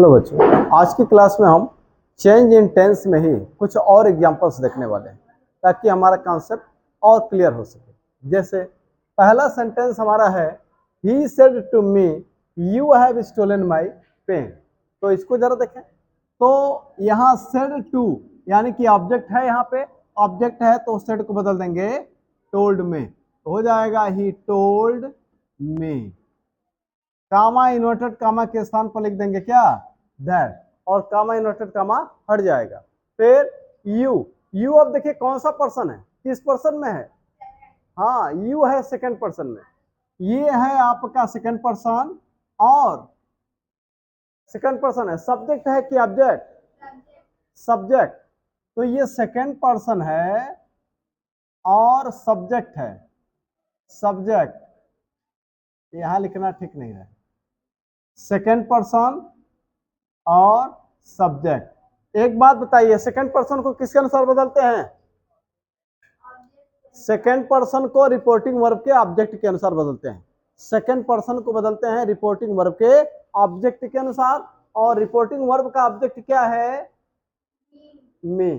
Hello बच्चों, आज की क्लास में हम चेंज इन टेंस में ही कुछ और एग्जांपल्स देखने वाले हैं ताकि हमारा कॉन्सेप्ट और क्लियर हो सके। जैसे पहला सेंटेंस हमारा है he said to me you have stolen my pen. तो इसको जरा देखें। तो यहाँ सेड टू यानी कि ऑब्जेक्ट है, यहाँ पे ऑब्जेक्ट है तो सेड को बदल देंगे टोल्ड में, तो हो जाएगा he told me. Comma inverted comma के स्थान पर लिख देंगे क्या, दैट, और कामा इन्वर्टेड कामा हट जाएगा। फिर यू, यू अब देखिए कौन सा पर्सन है, किस पर्सन में है, हाँ यू है सेकंड पर्सन में, ये है आपका सेकंड पर्सन और सेकंड पर्सन है, सब्जेक्ट है कि ऑब्जेक्ट, सब्जेक्ट, तो ये सेकंड पर्सन है और सब्जेक्ट है, सब्जेक्ट, यहां लिखना ठीक नहीं है, सेकंड पर्सन और सब्जेक्ट। एक बात बताइए, सेकंड पर्सन को किसके अनुसार बदलते हैं, सेकंड पर्सन को रिपोर्टिंग वर्ब के ऑब्जेक्ट के अनुसार बदलते हैं, सेकंड पर्सन को बदलते हैं रिपोर्टिंग वर्ब के ऑब्जेक्ट के अनुसार, और रिपोर्टिंग वर्ब का ऑब्जेक्ट क्या है, मी,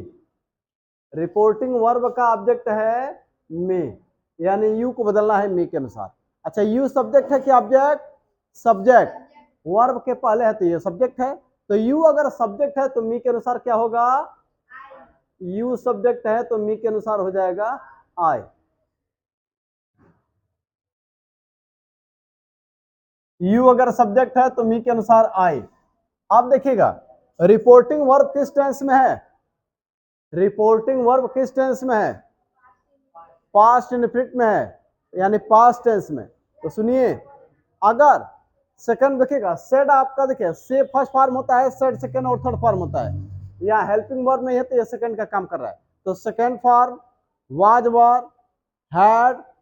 रिपोर्टिंग वर्ब का ऑब्जेक्ट है मी, यानी यू को बदलना है मी के अनुसार। अच्छा, यू सब्जेक्ट है कि ऑब्जेक्ट, सब्जेक्ट, वर्ब के पहले है तो ये सब्जेक्ट है, तो यू अगर सब्जेक्ट है तो मी के अनुसार क्या होगा, यू सब्जेक्ट है तो मी के अनुसार हो जाएगा आई। यू अगर सब्जेक्ट है तो मी के अनुसार आई। आप देखिएगा रिपोर्टिंग वर्ब किस टेंस में है, रिपोर्टिंग वर्ब किस टेंस में है, पास्ट इंडेफिनिट में है, यानी पास्ट टेंस में। तो सुनिए, अगर सेकंड देखिएगा, सेड आपका देखिए से फर्स्ट फॉर्म होता है, सेड सेकंड और थर्ड फॉर्म होता है, यहाँ हेल्पिंग वर्ब नहीं है तो ये सेकंड का काम कर रहा है, तो second form was were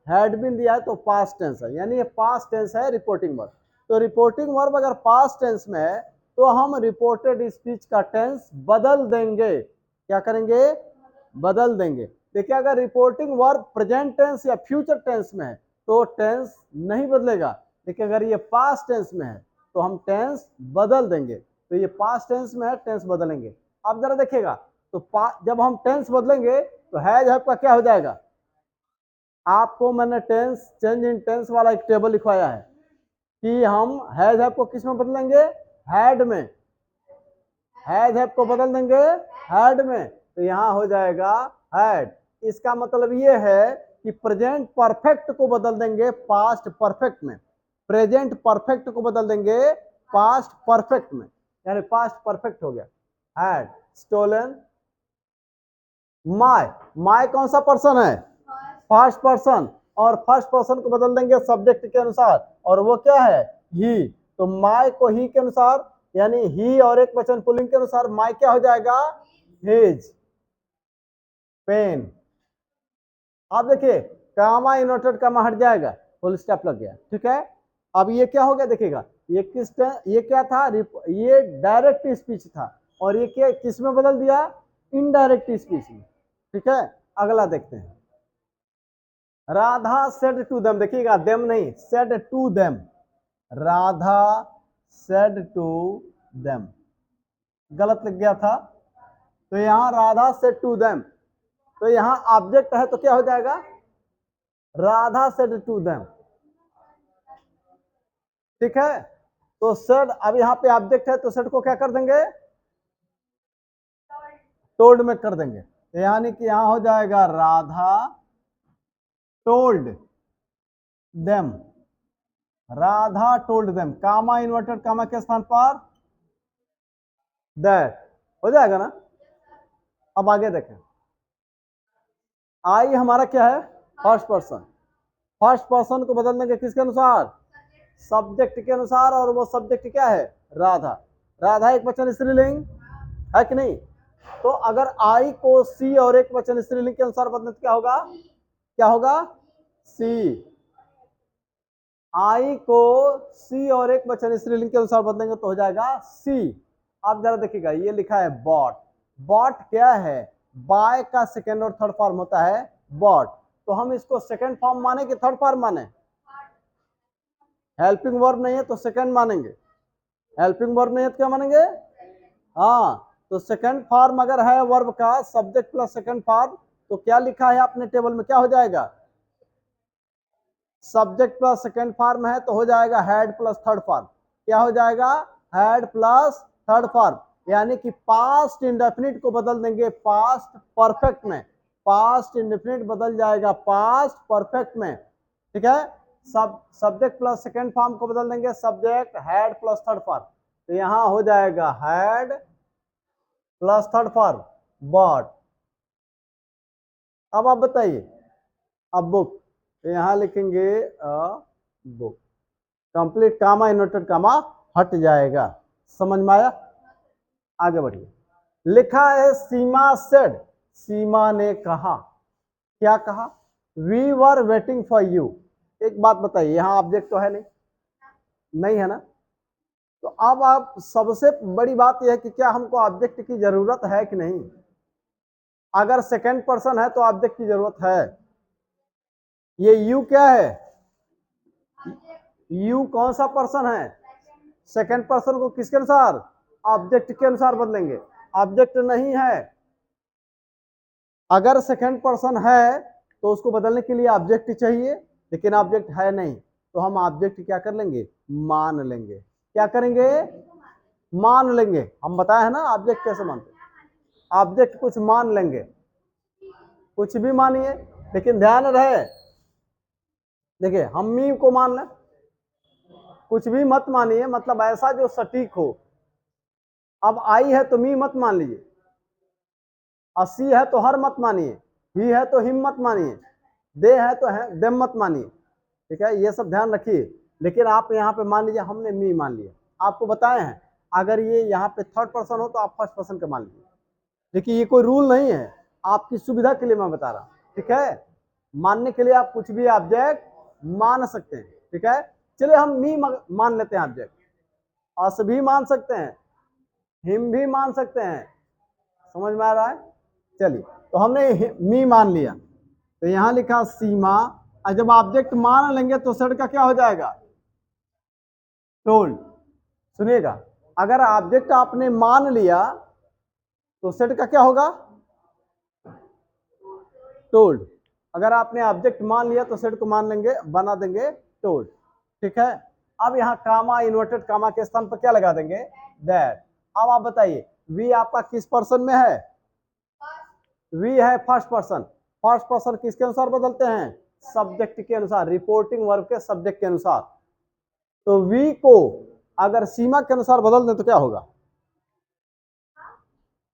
had been दिया है तो पास्ट टेंस है, यानी ये पास्ट टेंस है रिपोर्टिंग वर्ब। तो रिपोर्टिंग वर्ब अगर पास्ट टेंस में है तो हम रिपोर्टेड स्पीच का टेंस बदल देंगे, क्या करेंगे, बदल देंगे। देखिए अगर रिपोर्टिंग वर्ब प्रेजेंट टेंस या फ्यूचर टेंस में है तो टेंस नहीं बदलेगा, लेकिन अगर ये पास्ट टेंस में है तो हम टेंस बदल देंगे, तो ये पास्ट टेंस में है टेंस बदलेंगे। अब जरा देखिएगा, तो जब हम टेंस बदलेंगे तो हैज हैव का क्या हो जाएगा, आपको मैंने टेंस चेंज इन टेंस वाला एक टेबल लिखवाया है कि हम हैज हैव को किस में बदलेंगे, हैड में, हैज हैव को बदल देंगे हैड में, तो यहां हो जाएगा हैड। इसका मतलब ये है कि प्रेजेंट परफेक्ट को बदल देंगे पास्ट परफेक्ट में, प्रेजेंट परफेक्ट को बदल देंगे पास्ट परफेक्ट में, यानी पास्ट परफेक्ट हो गया, हैड स्टोलन माय, माय कौन सा पर्सन है, फर्स्ट पर्सन, और फर्स्ट पर्सन को बदल देंगे सब्जेक्ट के अनुसार, और वो क्या है, ही, तो माय को ही के अनुसार, यानी ही और एक वचन पुल्लिंग के अनुसार माय क्या हो जाएगा, हिज पेन। आप देखिए कामा इन्वर्टेड कामा हट जाएगा, फुल स्टॉप लग गया, ठीक है। अब ये क्या हो गया देखिएगा, ये ये क्या था, ये डायरेक्ट स्पीच था, और ये क्या किस में बदल दिया, इनडायरेक्ट स्पीच में, ठीक है। अगला देखते हैं, राधा सेड टू देम, देखिएगा देम नहीं, said to them, Radha said to them, गलत लग गया था, तो यहां राधा सेड टू देम, तो यहां ऑब्जेक्ट है तो क्या हो जाएगा, राधा सेड टू देम, ठीक है। तो सेड, अब यहां पे ऑब्जेक्ट है तो सेड को क्या कर देंगे, टोल्ड में कर देंगे, यानी कि यहां हो जाएगा Radha told them, Radha told them, comma inverted comma के स्थान पर दैट, हो जाएगा ना। अब आगे देखें, आई हमारा क्या है, फर्स्ट पर्सन, फर्स्ट पर्सन को बदल देंगे किसके अनुसार, सब्जेक्ट के अनुसार, और वो सब्जेक्ट क्या है, राधा, राधा एक वचन स्त्रीलिंग है कि नहीं, तो अगर आई को सी और एक वचन स्त्रीलिंग के अनुसार बदलें तो क्या होगा, क्या होगा, सी, आई को सी और एक वचन स्त्रीलिंग के अनुसार बदलेंगे तो हो जाएगा सी। आप जरा देखिएगा, ये लिखा है बॉट, बॉट क्या है, बाय का सेकेंड और थर्ड फॉर्म होता है बॉट, तो हम इसको सेकेंड फॉर्म माने कि थर्ड फॉर्म माने, हेल्पिंग वर्ब नहीं है तो सेकेंड मानेंगे, हेल्पिंग वर्ब नहीं है तो क्या मानेंगे? हाँ, तो सेकंड फॉर्म अगर है वर्ब का, सब्जेक्ट प्लस सेकंड फॉर्म, तो क्या लिखा है आपने टेबल में, क्या हो जाएगा? सब्जेक्ट प्लस सेकंड फॉर्म है तो हो जाएगा हैड प्लस थर्ड फॉर्म। क्या हो जाएगा? Had plus third form. यानी कि पास्ट इंडेफिनिट को बदल देंगे पास्ट परफेक्ट में, पास्ट इंडेफिनिट बदल जाएगा पास्ट परफेक्ट में। ठीक है, सब्जेक्ट प्लस सेकंड फॉर्म को बदल देंगे subject had plus third form, तो यहां हो जाएगा had plus third form bought. अब आप बताइए, अब बुक, तो यहां लिखेंगे book, complete comma inverted comma हट जाएगा। समझ में आया? आगे बढ़िए। लिखा है सीमा सेड, सीमा ने कहा। क्या कहा? We were waiting for you. एक बात बताइए, यहां ऑब्जेक्ट तो है नहीं, नहीं है ना? तो अब आप सबसे बड़ी बात यह है कि क्या हमको ऑब्जेक्ट की जरूरत है कि नहीं? अगर सेकंड पर्सन है तो ऑब्जेक्ट की जरूरत है। ये यू क्या है? यू कौन सा पर्सन है? सेकंड पर्सन को किसके अनुसार? ऑब्जेक्ट के अनुसार बदलेंगे। ऑब्जेक्ट नहीं है, अगर सेकंड पर्सन है तो उसको बदलने के लिए ऑब्जेक्ट चाहिए, लेकिन ऑब्जेक्ट है नहीं, तो हम ऑब्जेक्ट क्या कर लेंगे? मान लेंगे। क्या करेंगे? मान लेंगे। हम बताए हैं ना ऑब्जेक्ट कैसे मानते हैं। ऑब्जेक्ट कुछ मान लेंगे, कुछ भी मानिए, लेकिन ध्यान रहे, देखिए हम मी को मान लें, कुछ भी मत मानिए, मतलब ऐसा जो सटीक हो। अब आई है तो मी मत मान लीजिए, अस्सी है तो हर मत मानिए, ही है तो हिम मत मानिए, दे है तो है देम मत मानिए। ठीक है, ये सब ध्यान रखिए। लेकिन आप यहाँ पे मान लीजिए हमने मी मान लिया, आपको बताए हैं अगर ये यहाँ पे थर्ड पर्सन हो तो आप फर्स्ट पर्सन का मान लीजिए। देखिए ये कोई रूल नहीं है, आपकी सुविधा के लिए मैं बता रहा हूँ। ठीक है, मानने के लिए आप कुछ भी ऑब्जेक्ट मान सकते हैं। ठीक है, चलिए हम मी मान लेते हैं ऑब्जेक्ट, अस भी मान सकते हैं, हिम भी मान सकते हैं। समझ में आ रहा है? चलिए, तो हमने मी मान लिया, तो यहां लिखा सीमा, और जब ऑब्जेक्ट मान लेंगे तो सेट का क्या हो जाएगा? टोल्ड। सुनिएगा, अगर ऑब्जेक्ट आपने मान लिया तो सेट का क्या होगा? टोल्ड। अगर आपने ऑब्जेक्ट मान लिया तो सेट को मान लेंगे, बना देंगे टोल्ड। ठीक है, अब यहाँ कामा इन्वर्टेड कामा के स्थान पर क्या लगा देंगे? दैट। अब आप बताइए वी आपका किस पर्सन में है? वी है फर्स्ट पर्सन। फर्स्ट पर्सन किसके अनुसार बदलते हैं? सब्जेक्ट के अनुसार, रिपोर्टिंग वर्ब के सब्जेक्ट के अनुसार। तो वी को अगर सीमा के अनुसार बदल दें तो क्या होगा?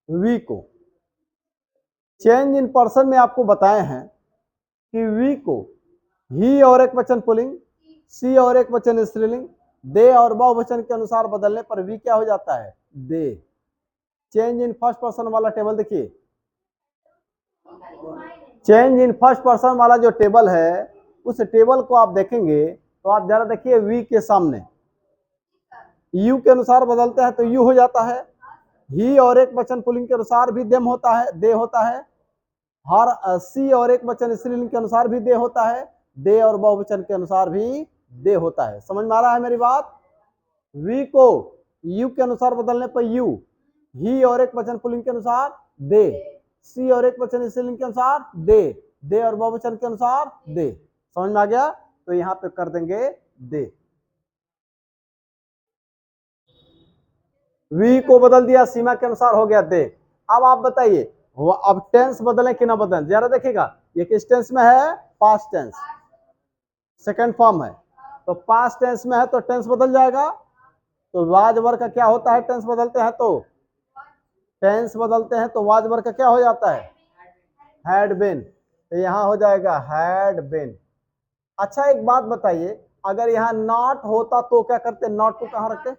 वी को चेंज इन पर्सन में आपको बताए हैं कि वी को ही और एक वचन पुल्लिंग, सी और एक वचन स्त्रीलिंग, दे और बहुवचन के अनुसार बदलने पर वी क्या हो जाता है? दे। चेंज इन फर्स्ट पर्सन वाला टेबल देखिए, चेंज इन फर्स्ट पर्सन वाला जो टेबल है, उस टेबल को आप देखेंगे तो आप जरा देखिए, वी के सामने यू के अनुसार बदलते हैं तो यू हो जाता है, ही और एक वचन पुल्लिंग के अनुसार भी देम होता है, दे होता है, हर सी और एक वचन स्त्रीलिंग के अनुसार भी दे होता है, दे और बहुवचन के अनुसार भी दे होता है। समझ में आ रहा है मेरी बात? वी को यू के अनुसार बदलने पर यू, ही और एक वचन पुल्लिंग के अनुसार दे, सी और एक वचन स्त्रीलिंग के अनुसार दे और बहुवचन के अनुसार दे। समझ में आ गया? तो यहां पे कर देंगे दे। वी को बदल दिया, सीमा के अनुसार हो गया दे। अब आप बताइए अब टेंस बदलें कि ना बदलें? जरा देखिएगा, ये किस टेंस में है? पास्ट टेंस, सेकंड फॉर्म है, तो पास्ट टेंस में है तो टेंस बदल जाएगा। तो वाज वर्ग का क्या होता है? टेंस बदलते हैं तो, टेंस बदलते हैं तो वाज वर्ग का क्या हो जाता है? Had been. तो यहां हो जाएगा हैड बीन। अच्छा एक बात बताइए, अगर यहाँ नॉट होता तो क्या करते? नॉट को कहां रखते?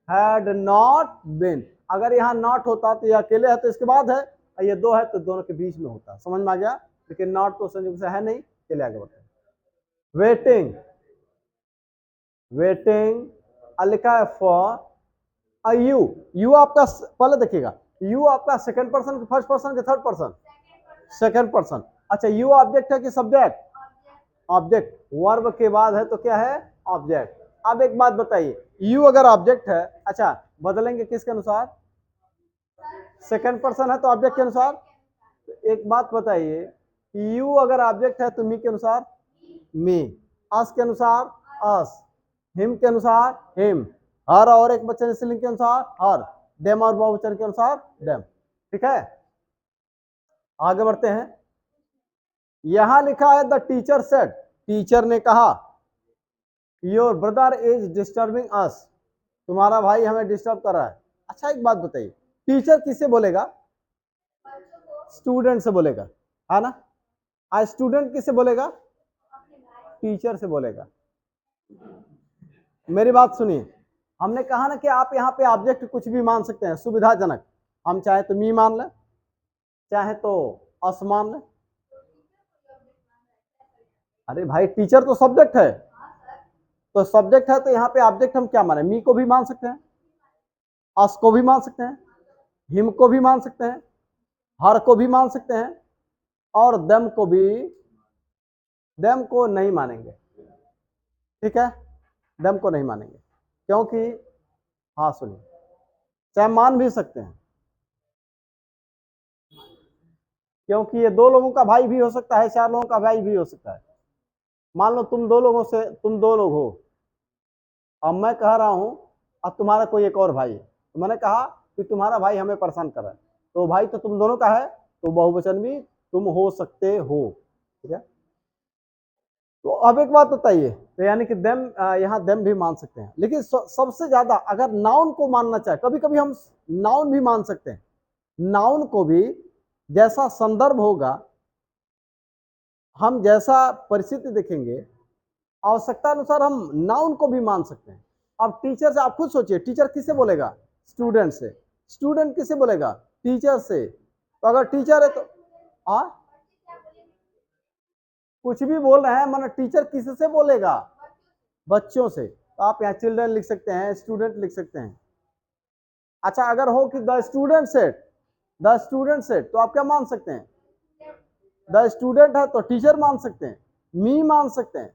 Had not been. अगर यहाँ नॉट होता तो ये अकेले है तो इसके बाद है, और ये दो है तो दोनों के बीच में होता। समझ में आ गया? लेकिन नॉट तो संयोग से है नहीं। चलिए आगे बढ़ते हैं। वेटिंग, वेटिंग लिखा है फॉर यू। यू आपका पहले देखिएगा, यू आपका सेकंड पर्सन, फर्स्ट पर्सन के थर्ड पर्सन? Second person. अच्छा यू ऑब्जेक्ट है कि सब्जेक्ट? ऑब्जेक्ट। वर्ब के बाद है तो क्या है? ऑब्जेक्ट। अब एक बात बताइए, यू अगर ऑब्जेक्ट है, अच्छा बदलेंगे किसके अनुसार? सेकंड पर्सन है तो ऑब्जेक्ट के अनुसार। एक बात बताइए, यू अगर ऑब्जेक्ट है तो मी के अनुसार मी, अस के अनुसार अस, हिम के अनुसार हिम, हर और एक वचन स्त्रीलिंग के अनुसार हर, देम और बहुवचन के अनुसार देम। ठीक है, आगे बढ़ते हैं। यहां लिखा है द टीचर सेड, टीचर ने कहा, योर ब्रदर इज डिस्टर्बिंग अस, तुम्हारा भाई हमें डिस्टर्ब कर रहा है। अच्छा एक बात बताइए, टीचर किससे बोलेगा? स्टूडेंट से बोलेगा, है ना? आज स्टूडेंट किससे बोलेगा? टीचर से बोलेगा। मेरी बात सुनिए, हमने कहा ना कि आप यहाँ पे ऑब्जेक्ट कुछ भी मान सकते हैं, सुविधाजनक। हम चाहे तो मी मान लें, चाहे तो अस मान लें। अरे भाई टीचर तो सब्जेक्ट है, तो सब्जेक्ट है तो यहाँ पे ऑब्जेक्ट हम क्या माने? मी को भी मान सकते हैं, अस को भी मान सकते हैं, हिम को भी मान सकते हैं, हर को भी मान सकते हैं, और देम को भी, देम को नहीं मानेंगे। ठीक है, देम को नहीं मानेंगे क्योंकि, हाँ सुनिए, चाहे मान भी सकते हैं क्योंकि ये दो लोगों का भाई भी हो सकता है, चार लोगों का भाई भी हो सकता है। मान लो तुम दो लोगों से, तुम दो लोग हो, अब मैं कह रहा हूं अब तुम्हारा कोई एक और भाई है, तो मैंने कहा कि तुम्हारा भाई हमें परेशान कर रहा है, तो भाई तो तुम दोनों का है, तो बहुवचन भी तुम हो सकते हो। ठीक है, तो अब एक बात बताइए, तो यानी कि देम, यहाँ देम भी मान सकते हैं, लेकिन सबसे ज्यादा अगर नाउन को मानना चाहे, कभी कभी हम नाउन भी मान सकते हैं। नाउन को भी जैसा संदर्भ होगा, हम जैसा परिस्थिति देखेंगे, आवश्यकता अनुसार हम नाउन को भी मान सकते हैं। अब टीचर से आप खुद सोचिए, टीचर किससे बोलेगा? स्टूडेंट से। स्टूडेंट किससे बोलेगा? टीचर से। तो अगर टीचर है तो कुछ भी बोल रहे हैं, मतलब टीचर किससे बोलेगा? बच्चों से। तो आप यहाँ चिल्ड्रन लिख सकते हैं, स्टूडेंट लिख सकते हैं। अच्छा अगर हो कि the student set, the student set, तो आप क्या मान सकते हैं? द स्टूडेंट है तो टीचर मान सकते हैं, मी मान सकते हैं।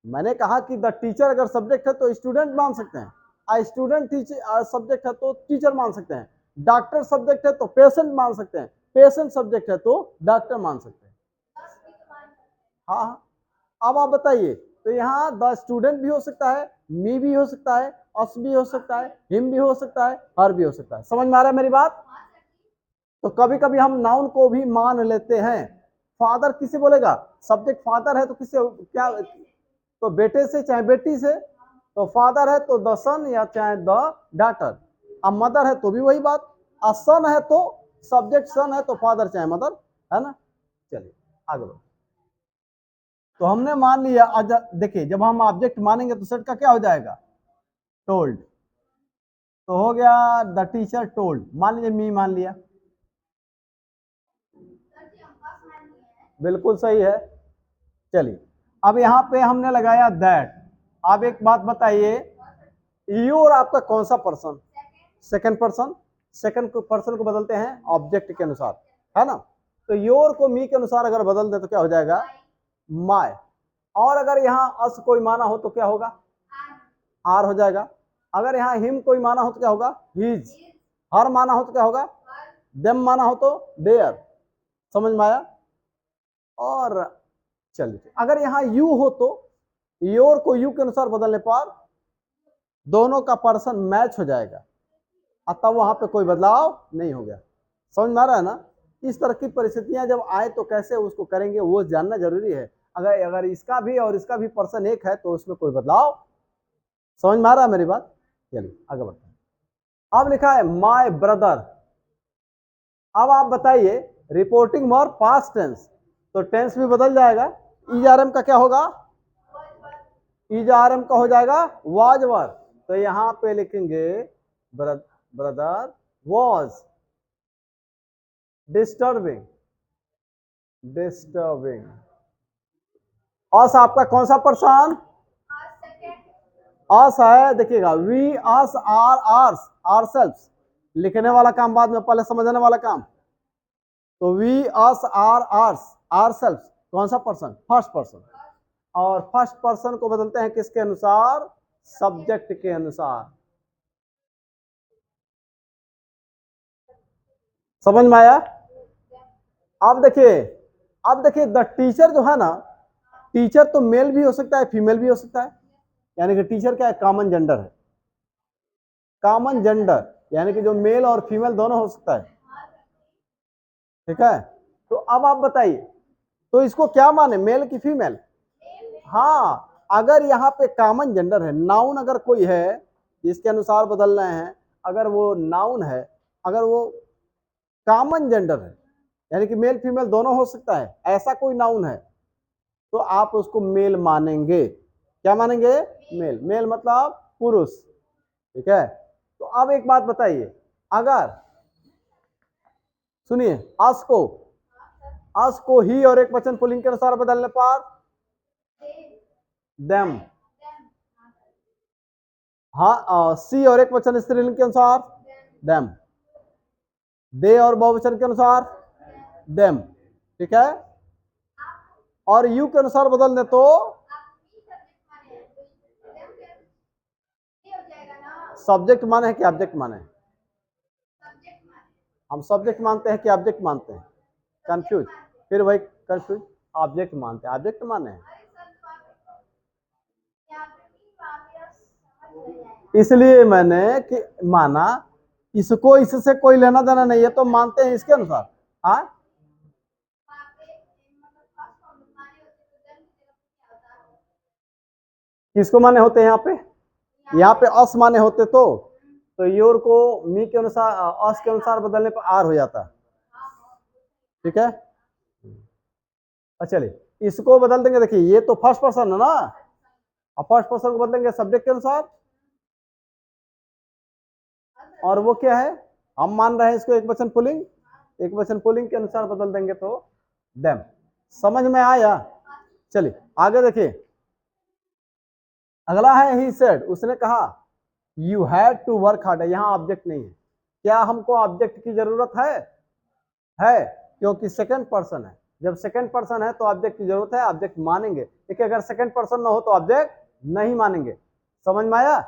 मैंने कहा कि द टीचर अगर सब्जेक्ट है तो स्टूडेंट मान सकते हैं, आ स्टूडेंट टीचर सब्जेक्ट है तो टीचर मान सकते हैं, डॉक्टर सब्जेक्ट है तो पेशेंट मान सकते हैं, पेशेंट सब्जेक्ट है तो डॉक्टर मान सकते हैं। हाँ हाँ, अब आप बताइए, तो यहाँ द स्टूडेंट भी हो सकता है, मी भी हो सकता है, अस भी हो सकता है, हिम भी हो सकता है, हर भी हो सकता है। समझ में आ रहा है मेरी बात? तो कभी कभी हम नाउन को भी मान लेते हैं। फादर किसे बोलेगा? सब्जेक्ट फादर है तो किससे, क्या, तो बेटे से चाहे बेटी से, तो फादर है तो द सन या चाहे द डॉटर। अब मदर है तो भी वही बात, अब सन है तो सब्जेक्ट सन है तो फादर चाहे मदर, है ना? चलिए आगे बढ़ो। तो हमने मान लिया, देखिए जब हम ऑब्जेक्ट मानेंगे तो सेट का क्या हो जाएगा? टोल्ड। तो हो गया द टीचर टोल्ड, मान लीजिए मी मान लिया, बिल्कुल सही है। चलिए अब यहाँ पे हमने लगाया दैट। अब एक बात बताइए, यू और आपका कौन सा person? Second person. Second person को बदलते हैं ऑब्जेक्ट के अनुसार, है ना? तो योर को मी के अनुसार अगर बदल दे तो क्या हो जाएगा? माय। और अगर यहाँ अस कोई माना हो तो क्या होगा? आर हो जाएगा। अगर यहाँ हिम कोई माना हो तो क्या होगा? हिज। हर माना हो तो क्या होगा? देम माना हो तो देयर। समझ में आया? और चलिए अगर यहाँ यू हो तो योर को यू के अनुसार बदलने पर दोनों का पर्सन मैच हो जाएगा, तब वहां पे कोई बदलाव नहीं हो गया। समझ में आ रहा है ना? इस तरह की परिस्थितियां जब आए तो कैसे उसको करेंगे वो जानना जरूरी है। अगर अगर इसका भी और इसका भी पर्सन एक है तो उसमें कोई बदलाव। समझ में आ रहा है मेरी बात? चलिए आगे बढ़ते हैं। अब लिखा है माय ब्रदर। अब आप बताइए, रिपोर्टिंग वर्ब पास्ट टेंस, तो टेंस भी बदल जाएगा। ईआरएम का क्या होगा? ईआरएम का हो जाएगा वाज वर्ब। तो यहां पे लिखेंगे brother was disturbing. Disturbing. Us आपका कौन सा पर्सन? अस है, देखिएगा we us our ours our self, लिखने वाला काम बाद में, पहले समझने वाला काम। तो we us our ours our self कौन सा पर्सन? First person. और फर्स्ट पर्सन को बदलते हैं किसके अनुसार? सब्जेक्ट के अनुसार। समझ में आया? अब देखिए द टीचर जो है ना, टीचर तो मेल भी हो सकता है, फीमेल भी हो सकता है। यानी कि टीचर क्या है? कॉमन जेंडर है। कॉमन जेंडर यानी कि जो मेल और फीमेल दोनों हो सकता है। ठीक है, तो अब आप बताइए, तो इसको क्या माने, मेल की फीमेल? हाँ, अगर यहाँ पे कॉमन जेंडर है, नाउन अगर कोई है जिसके अनुसार बदल रहे हैं, अगर वो नाउन है, अगर वो कॉमन जेंडर है, यानी कि मेल फीमेल दोनों हो सकता है, ऐसा कोई नाउन है, तो आप उसको मेल मानेंगे। क्या मानेंगे? मेल। मेल मतलब पुरुष। ठीक है, तो अब एक बात बताइए, अगर सुनिए, अस को ही और एक वचन पुल्लिंग के अनुसार बदलने पर देम, हाँ, सी और एक वचन स्त्रीलिंग के अनुसार देम, दे और बहुवचन के अनुसार देम। ठीक है, और यू के अनुसार बदल दे तो सब्जेक्ट माने हैं कि ऑब्जेक्ट माने हैं? हम सब्जेक्ट मानते हैं कि ऑब्जेक्ट मानते हैं? कंफ्यूज, फिर वही कंफ्यूज, ऑब्जेक्ट मानते हैं, ऑब्जेक्ट माने हैं। इसलिए मैंने कि माना, इसको इससे कोई लेना देना नहीं है, तो मानते हैं इसके अनुसार। हाँ, किसको माने होते हैं यहाँ पे? यहाँ पे अस माने होते तो योर को मी के अनुसार, अस के अनुसार बदलने पर आर हो जाता। ठीक है, अच्छा चलिए इसको बदल देंगे। देखिए ये तो फर्स्ट पर्सन है ना, अब फर्स्ट पर्सन को बदलेंगे सब्जेक्ट के अनुसार, और वो क्या है? हम मान रहे हैं इसको एक वचन पुल्लिंग, एक वचन पुल्लिंग के अनुसार बदल देंगे तो देम। समझ में आया? चलिए आगे देखिए, अगला है ही सेड, उसने कहा you had to work hard. यहाँ ऑब्जेक्ट नहीं है, क्या हमको ऑब्जेक्ट की जरूरत है, क्योंकि सेकंड पर्सन है। जब सेकंड पर्सन है तो ऑब्जेक्ट की जरूरत है, ऑब्जेक्ट मानेंगे। देखिए अगर सेकंड पर्सन ना हो तो ऑब्जेक्ट नहीं मानेंगे। समझ में आया?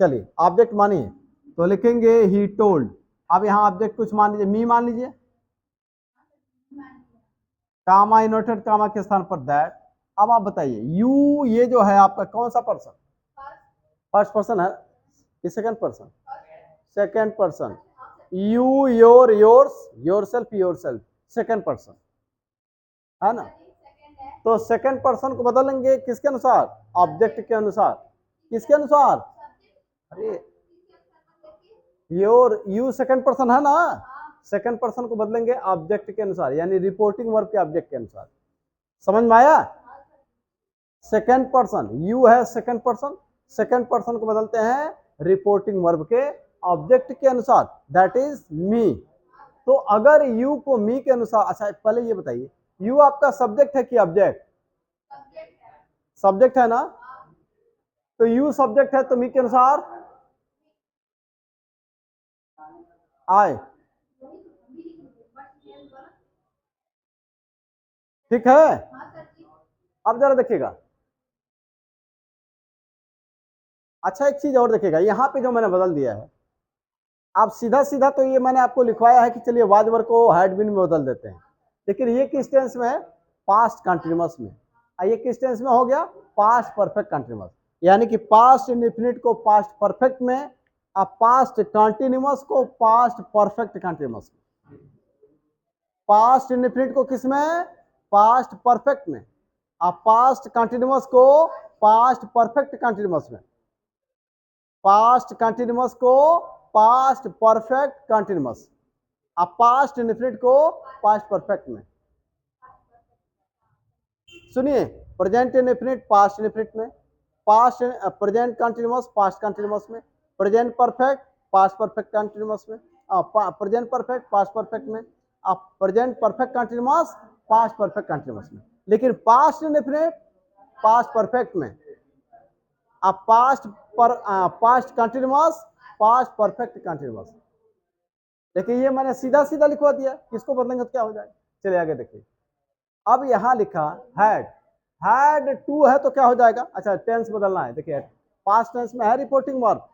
चलिए ऑब्जेक्ट मानिए, तो लिखेंगे ही टोल्ड। अब यहाँ ऑब्जेक्ट कुछ मान लीजिए, मी मान लीजिए, कामा इनवर्टेड कामा के स्थान पर दैट। अब आप बताइए यू ये जो है आपका कौन सा पर्सन? फर्स्ट पर्सन है कि second person? Second person. You, your, yours, yourself, yourself, second person है ना। तो सेकंड पर्सन को बदलेंगे किसके अनुसार? ऑब्जेक्ट के अनुसार। किसके अनुसार? अरे योर, यू सेकंड पर्सन है ना, सेकंड पर्सन को बदलेंगे ऑब्जेक्ट के अनुसार, यानी रिपोर्टिंग वर्ब के ऑब्जेक्ट के अनुसार। समझ में आया? सेकंड पर्सन, यू है सेकंड पर्सन, सेकंड पर्सन को बदलते हैं रिपोर्टिंग वर्ब के ऑब्जेक्ट के अनुसार, दैट इज मी। तो अगर यू को मी के अनुसार, अच्छा पहले ये बताइए, यू आपका सब्जेक्ट है कि ऑब्जेक्ट? सब्जेक्ट है ना, तो यू सब्जेक्ट है तो मी के अनुसार आए। ठीक है, अब जरा देखिएगा, अच्छा एक चीज और देखिएगा, यहाँ पे जो मैंने बदल दिया है, आप सीधा सीधा तो ये मैंने आपको लिखवाया है कि चलिए वाज वर्ब को हैड बीन में बदल देते हैं, लेकिन ये किस टेंस में है? पास्ट कंटिन्यूअस में। ये किस टेंस में हो गया? Past perfect continuous. यानी कि पास्ट इंडेफिनिट को पास्ट परफेक्ट में, अब पास्ट कंटिन्यूअस को पास्ट परफेक्ट कंटिन्यूअस में। पास्ट इंडेफिनिट को किस में? पास्ट परफेक्ट में। अब पास्ट कंटिन्यूअस को पास्ट परफेक्ट कंटिन्यूअस में। पास्ट कंटिन्यूअस को पास्ट परफेक्ट कंटिन्यूअस, अब पास्ट इंडेफिनिट को पास्ट परफेक्ट में। सुनिए, प्रेजेंट इंडेफिनिट पास्ट इंडेफिनिट में, past present continuous past continuous में, present perfect past perfect continuous में, प्रेजेंट परफेक्ट पास्ट परफेक्ट में, अब present perfect continuous past perfect continuous में। लेकिन पास्ट इंडेफिनिट पास्ट परफेक्ट में, अब past continuous past perfect continuous. देखिए ये मैंने सीधा सीधा लिखवा दिया, किसको बदलेंगे तो क्या हो जाएगा? चलिए आगे देखिए, अब यहां लिखा हैड, हैड टू है तो क्या हो जाएगा, अच्छा टेंस बदलना है, देखिए पास्ट टेंस में है रिपोर्टिंग वर्ब,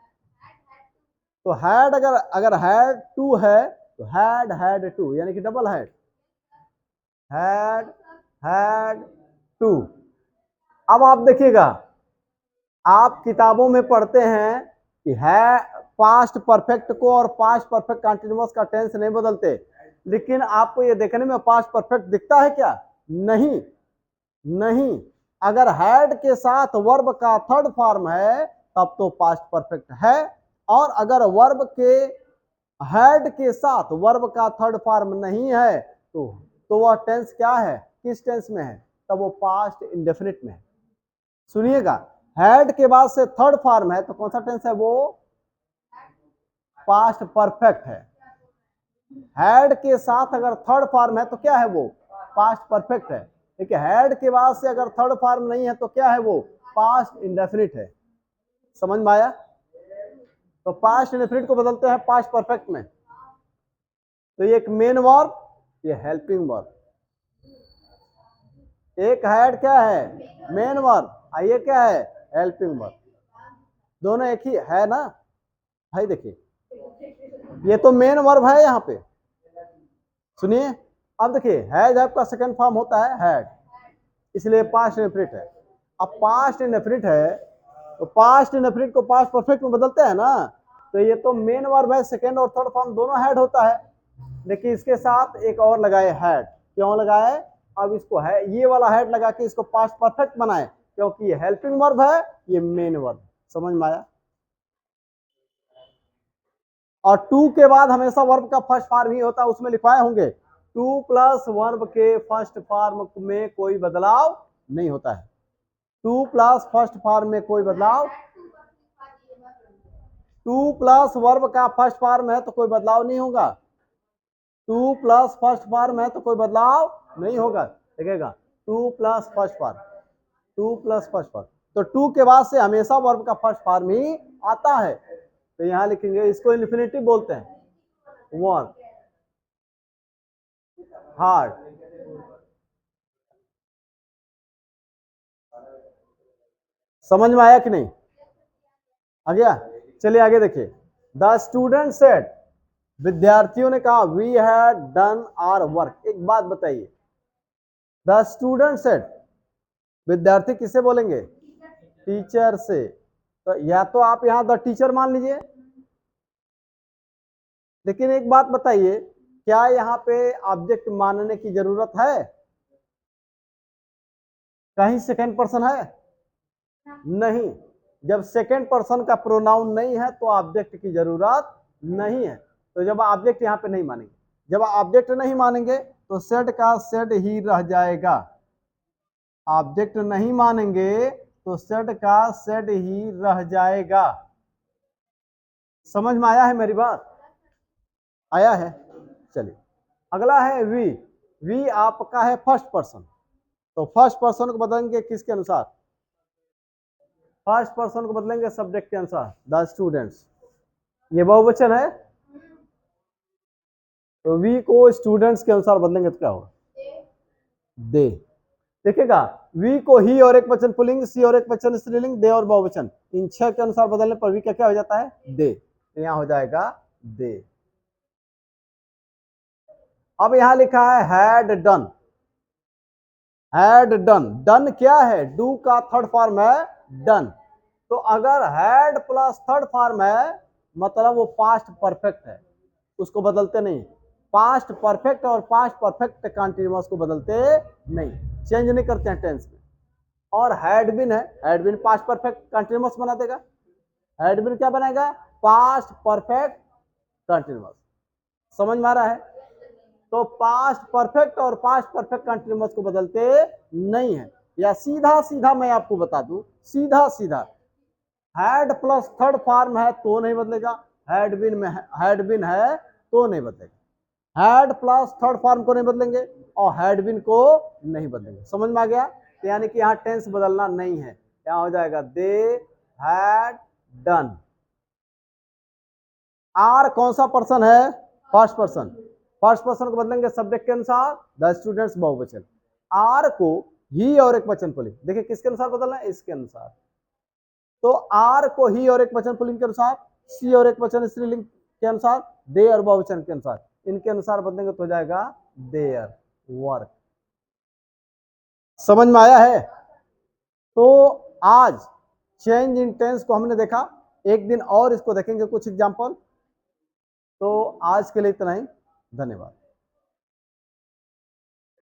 तो हैड अगर अगर हैड टू है तो हैड टू यानी कि डबल हैड टू। अब आप देखिएगा, आप किताबों में पढ़ते हैं कि है पास्ट परफेक्ट को और पास्ट परफेक्ट कंटिन्यूअस का टेंस नहीं बदलते, लेकिन आपको ये देखने में पास्ट परफेक्ट दिखता है क्या, नहीं नहीं। अगर हैड के साथ वर्ब का थर्ड फॉर्म है तब तो पास्ट परफेक्ट है, और अगर वर्ब के हैड के साथ वर्ब का थर्ड फॉर्म नहीं है तो वह टेंस क्या है, किस टेंस में है, तब वो पास्ट इंडेफिनिट में है। सुनिएगा, हैड के बाद से थर्ड फॉर्म है तो कौन सा टेंस है, वो पास्ट परफेक्ट है। हैड के साथ अगर थर्ड फॉर्म है तो क्या है, वो पास्ट परफेक्ट है। देखिए हैड के बाद से अगर थर्ड फॉर्म नहीं है तो क्या है, वो पास्ट इंडेफिनिट है। समझ में आया, तो पास्ट इंडेफिनिट को बदलते हैं पास्ट परफेक्ट में। तो ये एक मेन वर्ब, ये हेल्पिंग वर्ब। एक हैड क्या है, मेन वर्ब, ये क्या है, हेल्पिंग वर्ब। दोनों एक ही है ना भाई। देखिए ये तो मेन वर्ब है यहाँ पे, सुनिए। अब देखिए हैज आपका सेकंड फॉर्म होता है हैड, इसलिए पास्ट इंडेफिनिट है। अब पास्ट इंडेफिनिट है तो पास्ट इंडेफिनिट को पास्ट परफेक्ट में बदलते हैं ना, तो ये तो मेन वर्ब है, सेकंड और थर्ड फॉर्म दोनों हैड होता है, लेकिन इसके साथ एक और लगाए हैड। क्यों लगाए, अब इसको है ये वाला हैड लगा के इसको पास्ट परफेक्ट बनाए, क्योंकि ये हेल्पिंग वर्ब है, ये मेन वर्ब। समझ में आया। और टू के बाद हमेशा वर्ब का फर्स्ट फॉर्म ही होता है, उसमें लिखवाए होंगे टू प्लस वर्ब के फर्स्ट फॉर्म में कोई बदलाव नहीं होता है। टू प्लस फर्स्ट फॉर्म में कोई बदलाव, टू प्लस वर्ब का फर्स्ट फॉर्म है तो कोई बदलाव नहीं होगा। टू प्लस फर्स्ट फॉर्म है तो कोई बदलाव नहीं होगा, देखिएगा two plus first form, two plus first form, तो टू के बाद से हमेशा वर्ब का फर्स्ट फॉर्म ही आता है। तो यहां लिखेंगे, इसको इन्फिनिटिव बोलते हैं, वर्ब हार्ड। समझ में आया कि नहीं, आ गया। चलिए आगे देखिए, द स्टूडेंट सेड, विद्यार्थियों ने कहा we had done our work. एक बात बताइए, द स्टूडेंट सेड, विद्यार्थी किसे बोलेंगे, टीचर से। तो या तो आप यहां द टीचर मान लीजिए, लेकिन एक बात बताइए, क्या यहाँ पे ऑब्जेक्ट मानने की जरूरत है, कहीं सेकेंड पर्सन है, नहीं। जब सेकेंड पर्सन का प्रोनाउन नहीं है तो ऑब्जेक्ट की जरूरत नहीं है। तो जब ऑब्जेक्ट यहाँ पे नहीं मानेंगे, जब ऑब्जेक्ट नहीं मानेंगे तो सेड का सेड ही रह जाएगा। ऑब्जेक्ट नहीं मानेंगे तो सेड का सेड ही रह जाएगा। समझ में आया है मेरी बात, आया है। चलिए अगला है वी। वी आपका है फर्स्ट पर्सन, तो फर्स्ट पर्सन को बदलेंगे किसके अनुसार, फर्स्ट पर्सन को बदलेंगे सब्जेक्ट के अनुसार, द स्टूडेंट्स। ये बहुवचन है तो वी को स्टूडेंट्स के अनुसार बदलेंगे तो क्या होगा, दे। देखिएगा वी को ही और एक वचन पुल्लिंग, सी और एक वचन स्त्रीलिंग, दे और बहुवचन, इन छह के अनुसार बदलने पर वी का क्या हो जाता है, दे। तो यहां हो जाएगा दे। अब यहां लिखा है had done, had done. Done क्या है, डू का थर्ड फॉर्म है डन। तो अगर हैड प्लस थर्ड फॉर्म है मतलब वो पास्ट परफेक्ट है, उसको बदलते नहीं। पास्ट परफेक्ट और पास्ट परफेक्ट कंटिन्यूअस को बदलते नहीं, चेंज नहीं करते हैं टेंस में। और हैड बिन है, had been past perfect continuous बना देगा। हैड बिन क्या बनाएगा, पास्ट परफेक्ट कंटिन्यूअस। समझ में आ रहा है। तो पास्ट परफेक्ट और पास्ट परफेक्ट कंटिन्यूअस को बदलते नहीं है। या सीधा सीधा मैं आपको बता दूं, सीधा सीधा हैड प्लस थर्ड फॉर्म है तो नहीं बदलेगा, हैड बिन में हैड बिन है तो नहीं बदलेगा। हैड प्लस थर्ड फॉर्म को नहीं बदलेंगे और हैड बिन को नहीं बदलेंगे। समझ में आ गया। तो यानी कि यहाँ टेंस बदलना नहीं है, यहाँ हो जाएगा दे हैड डन। आर कौन सा पर्सन है, फर्स्ट पर्सन। फर्स्ट पर्सन को बदलेंगे सब्जेक्ट के अनुसार, द स्टूडेंट्स बहुवचन। आर को ही और एक वचन पुलिंग, देखिए किसके अनुसार बदलना है, इसके अनुसार। तो आर को ही और एक वचन पुलिंग के अनुसार, सी और एक वचन स्त्रीलिंग के अनुसार, दे और बहुवचन के अनुसार, इनके अनुसार बदलेंगे तो हो जाएगा देयर वर्क। समझ में आया है? तो आज चेंज इन टेंस को हमने देखा, एक दिन और इसको देखेंगे कुछ एग्जांपल। तो आज के लिए इतना ही, धन्यवाद।